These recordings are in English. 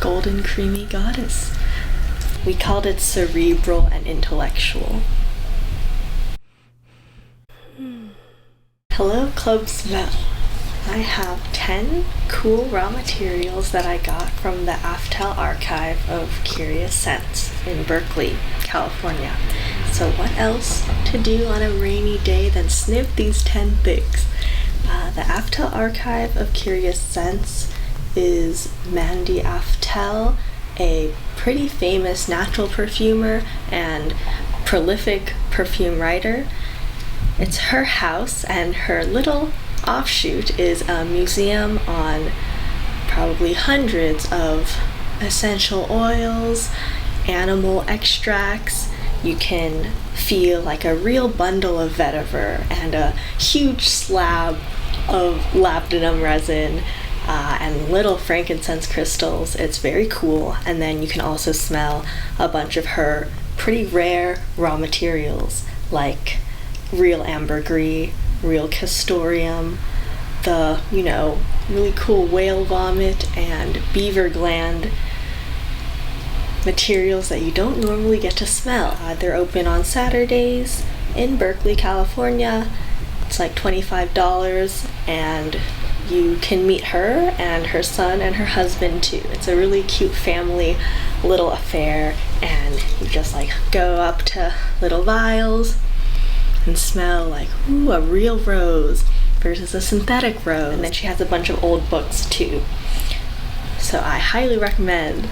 golden creamy goddess. We called it cerebral and intellectual. Hello, CLUBSMELL. I have 10 cool raw materials that I got from the Aftel Archive of Curious Scents in Berkeley, California. So what else to do on a rainy day than sniff these 10 things? The Aftel Archive of Curious Scents is Mandy Aftel, a pretty famous natural perfumer and prolific perfume writer. It's her house, and her little offshoot is a museum on probably hundreds of essential oils, animal extracts. You can feel like a real bundle of vetiver and a huge slab of labdanum resin and little frankincense crystals. It's very cool. And then you can also smell a bunch of her pretty rare raw materials like real ambergris, real castoreum, the, really cool whale vomit and beaver gland materials that you don't normally get to smell. They're open on Saturdays in Berkeley, California. It's like $25, and you can meet her and her son and her husband too. It's a really cute family little affair, and you just go up to little vials and smell like, ooh, a real rose versus a synthetic rose. And then she has a bunch of old books too. So I highly recommend.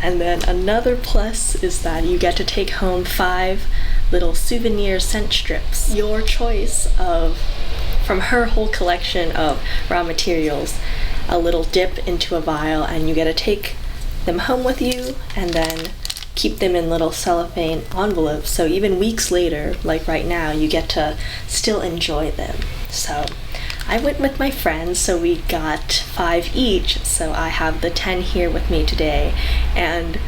And then another plus is that you get to take home 5 little souvenir scent strips. Your choice from her whole collection of raw materials, a little dip into a vial, and you get to take them home with you and then keep them in little cellophane envelopes, so even weeks later, like right now, you get to still enjoy them. So I went with my friends, so we got 5 each, so I have the 10 here with me today, and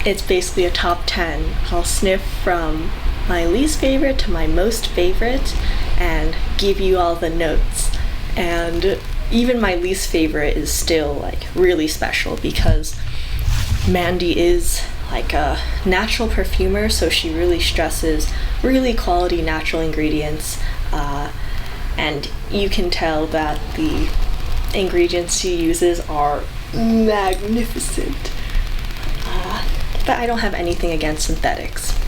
it's basically a top 10. I'll sniff from my least favorite to my most favorite and give you all the notes. And even my least favorite is still really special because Mandy is a natural perfumer, so she really stresses really quality natural ingredients, and you can tell that the ingredients she uses are magnificent. But I don't have anything against synthetics,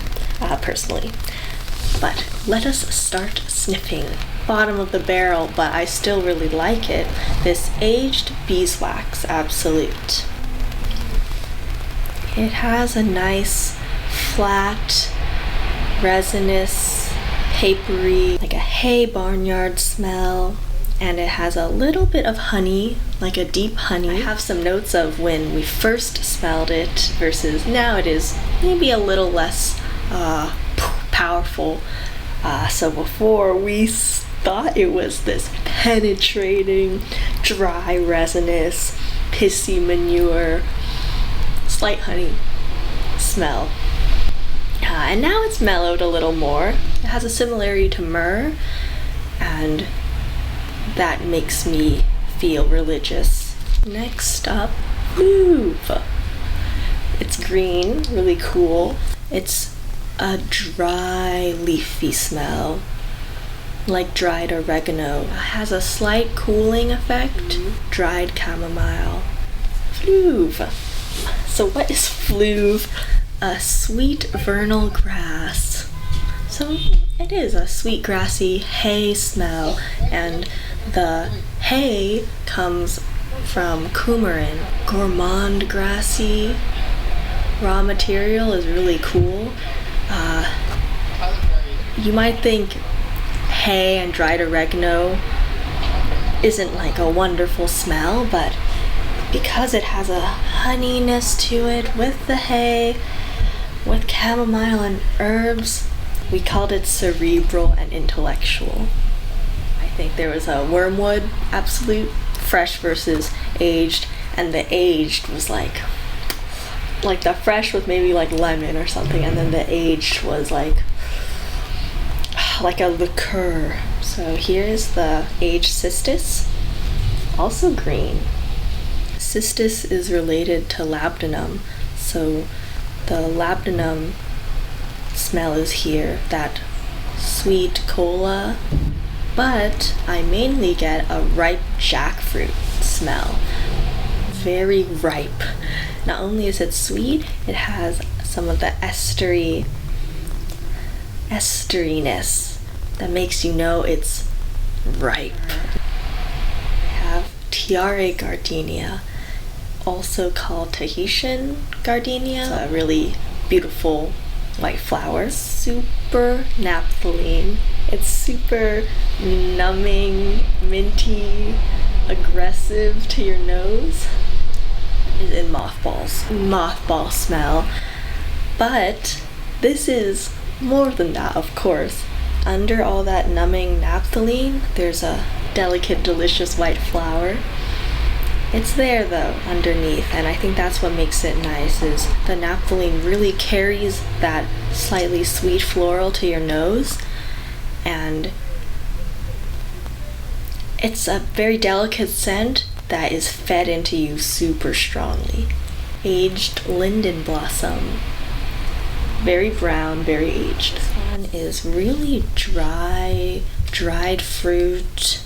personally. But let us start sniffing. Bottom of the barrel, but I still really like it. This aged beeswax Absolute. It has a nice, flat, resinous, papery, like a hay barnyard smell, and it has a little bit of honey, like a deep honey. I have some notes of when we first smelled it versus now. It is maybe a little less powerful. So before we thought it was this penetrating, dry, resinous, pissy manure, slight honey smell. And now it's mellowed a little more. It has a similarity to myrrh, and that makes me feel religious. Next up, Flouve. It's green, really cool. It's a dry, leafy smell, like dried oregano. It has a slight cooling effect, dried chamomile. Flouve. So what is Flouve? A sweet vernal grass. So it is a sweet grassy hay smell, and the hay comes from coumarin. Gourmand grassy raw material is really cool. You might think hay and dried oregano isn't a wonderful smell, but because it has a honeyness to it with the hay, with chamomile and herbs, we called it cerebral and intellectual. I think there was a wormwood Absolute, fresh versus aged, and the aged was like the fresh was maybe lemon or something, and then the aged was like a liqueur. So here's the aged cistus, also green. Costus is related to labdanum, so the labdanum smell is here, that sweet cola, but I mainly get a ripe jackfruit smell. Very ripe. Not only is it sweet, it has some of the esteriness that makes you know it's ripe. We have Tiare gardenia, also called Tahitian gardenia. It's a really beautiful white flower. Super naphthalene. It's super numbing, minty, aggressive to your nose. It's in mothballs. Mothball smell. But this is more than that, of course. Under all that numbing naphthalene, there's a delicate, delicious white flower. It's there though, underneath, and I think that's what makes it nice, is the naphthalene really carries that slightly sweet floral to your nose, and it's a very delicate scent that is fed into you super strongly. Aged linden blossom. Very brown, very aged. This one is really dried fruit,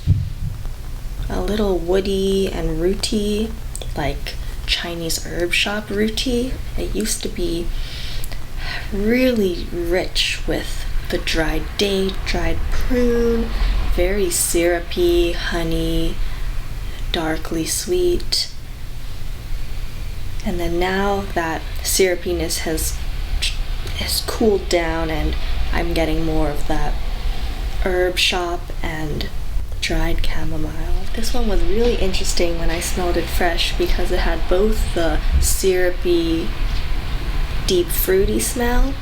a little woody and rooty, like Chinese herb shop rooty. It used to be really rich with the dried date, dried prune, very syrupy, honey, darkly sweet. And then now that syrupiness has cooled down and I'm getting more of that herb shop and dried chamomile. This one was really interesting when I smelled it fresh because it had both the syrupy, deep fruity smell,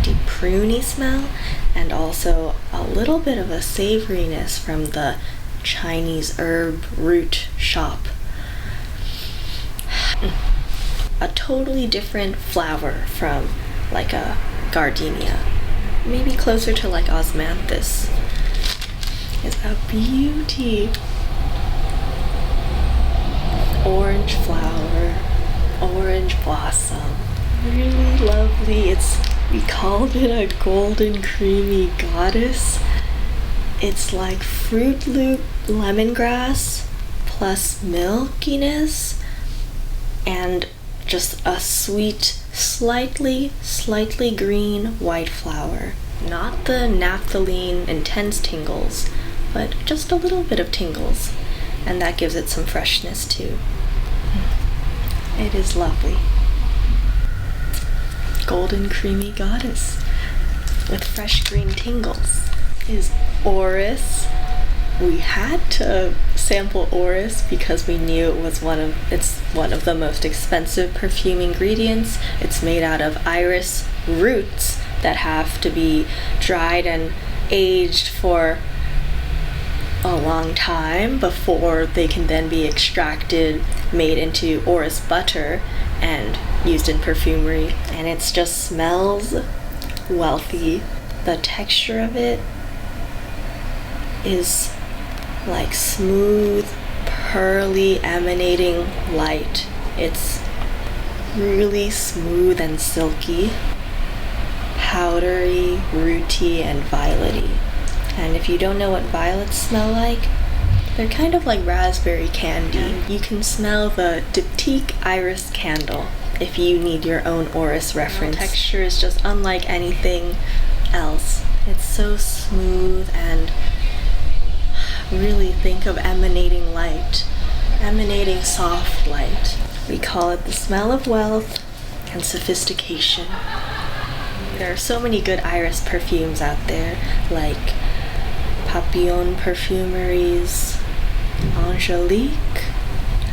deep pruny smell, and also a little bit of a savoriness from the Chinese herb root shop. A totally different flower from like a gardenia, maybe closer to like osmanthus. It's a beauty. Orange flower, orange blossom, really lovely. We called it a golden creamy goddess. It's like Fruit Loop lemongrass plus milkiness and just a sweet, slightly green white flower. Not the naphthalene intense tingles, but just a little bit of tingles, and that gives it some freshness too. It is lovely. Golden creamy goddess with fresh green tingles is Orris. We had to sample Orris because we knew it's one of the most expensive perfume ingredients. It's made out of iris roots that have to be dried and aged for a long time before they can then be extracted, made into Orris butter, and used in perfumery. And it just smells wealthy. The texture of it is like smooth, pearly, emanating light. It's really smooth and silky, powdery, rooty, and violety. And if you don't know what violets smell like, they're kind of like raspberry candy. And you can smell the Diptyque Iris candle if you need your own Orris reference. The texture is just unlike anything else. It's so smooth and really think of emanating light, emanating soft light. We call it the smell of wealth and sophistication. There are so many good iris perfumes out there, like Papillon Perfumeries, Angelique.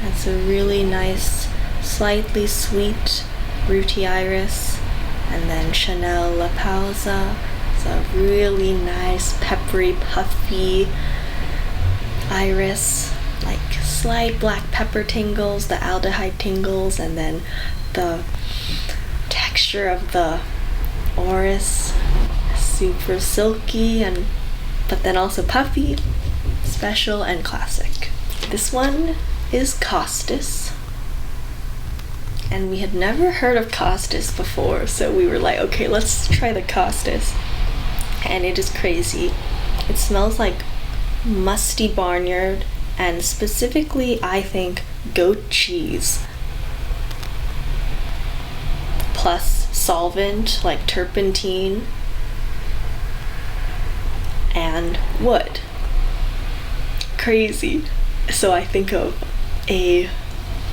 That's a really nice, slightly sweet, rooty iris. And then Chanel La Pausa. It's a really nice, peppery, puffy iris, like slight black pepper tingles, the aldehyde tingles, and then the texture of the Orris, super silky but then also puffy, special and classic. This one is Costus. And we had never heard of Costus before, so we were like, okay, let's try the Costus. And it is crazy. It smells like musty barnyard, and specifically, I think, goat cheese. Plus solvent, like turpentine, and wood. Crazy. So I think of a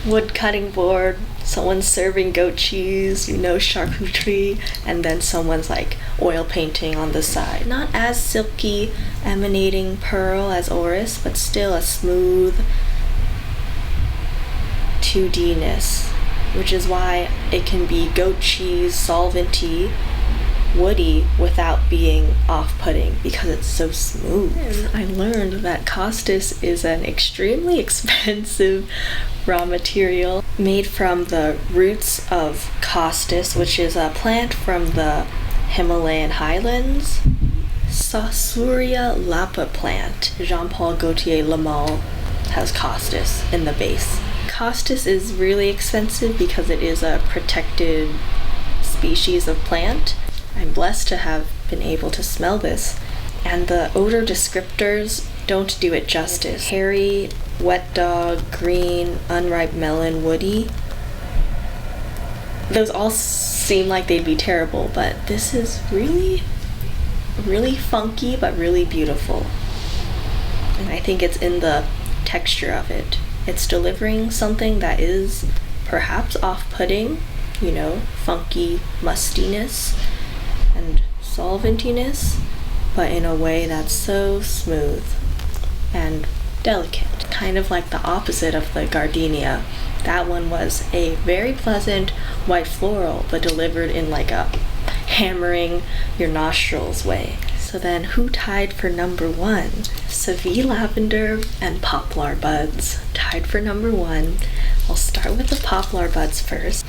wood cutting board, someone serving goat cheese, charcuterie, and then someone's like oil painting on the side. Not as silky, emanating pearl as Orris, but still a smooth 2D-ness, which is why it can be goat cheese, solventy, woody without being off-putting, because it's so smooth. And I learned that Costus is an extremely expensive raw material made from the roots of Costus, which is a plant from the Himalayan highlands. Sausuria lapa plant. Jean-Paul Gaultier Lamal has Costus in the base. Costus is really expensive because it is a protected species of plant. I'm blessed to have been able to smell this, and the odor descriptors don't do it justice. Hairy, wet dog, green, unripe melon, woody. Those all seem like they'd be terrible, but this is really, really funky, but really beautiful. And I think it's in the texture of it. It's delivering something that is perhaps off-putting, funky mustiness and solventiness, but in a way that's so smooth and delicate. Kind of like the opposite of the gardenia. That one was a very pleasant white floral, but delivered in like a hammering your nostrils way. So then who tied for number one? Seville lavender and poplar buds tied for number one. I'll start with the poplar buds first.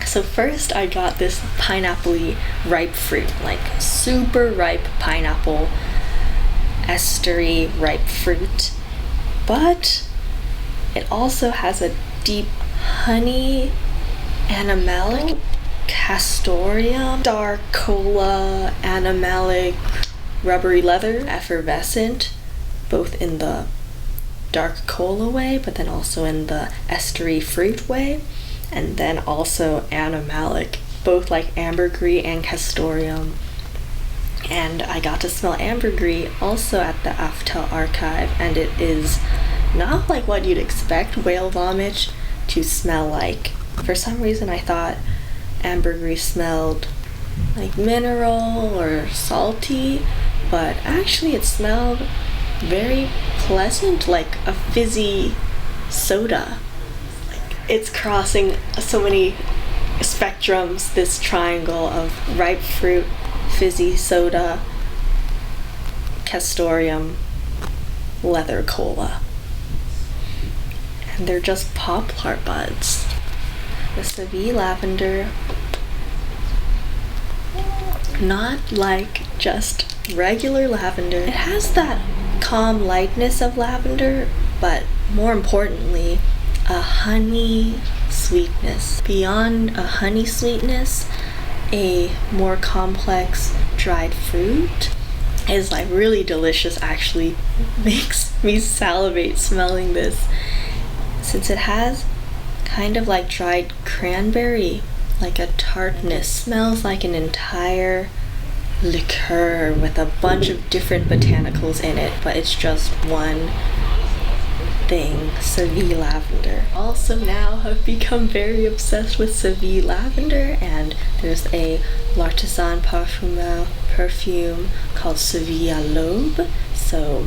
So first I got this pineapple-y ripe fruit, like super ripe pineapple, estery ripe fruit, but it also has a deep honey, animalic, castoreum, dark cola, animalic, rubbery leather, effervescent, both in the dark cola way, but then also in the estery fruit way. And then also animalic, both like ambergris and castoreum. And I got to smell ambergris also at the Aftel Archive, and it is not like what you'd expect whale vomit to smell like. For some reason I thought ambergris smelled like mineral or salty, but actually it smelled very pleasant, like a fizzy soda. It's crossing so many spectrums, this triangle of ripe fruit, fizzy soda, castoreum, leather cola. And they're just poplar buds. The Seville lavender, not like just regular lavender. It has that calm lightness of lavender, but more importantly, a honey sweetness. Beyond a honey sweetness, a more complex dried fruit is like really delicious. Actually makes me salivate smelling this, since it has kind of like dried cranberry, like a tartness. Smells like an entire liqueur with a bunch of different botanicals in it, but it's just one thing, Seville lavender. Also now have become very obsessed with Seville lavender, and there's a L'Artisan Parfumeur perfume called Seville L'aube, so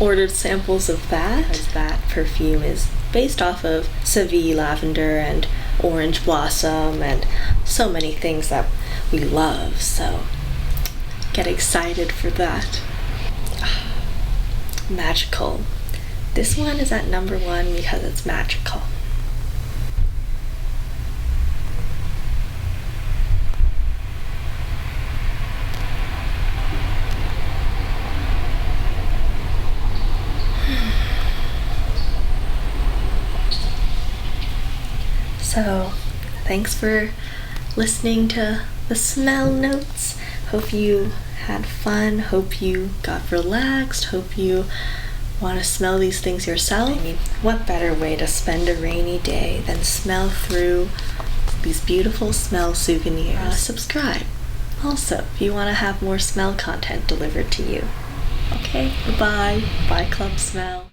ordered samples of that, as that perfume is based off of Seville lavender and orange blossom and so many things that we love, so get excited for that. Magical. This one is at number one because it's magical. So, thanks for listening to the smell notes. Hope you had fun. Hope you got relaxed. Hope you want to smell these things yourself. I mean, what better way to spend a rainy day than smell through these beautiful smell souvenirs? Subscribe. Also, if you want to have more smell content delivered to you. Okay, bye-bye. Bye, Club Smell.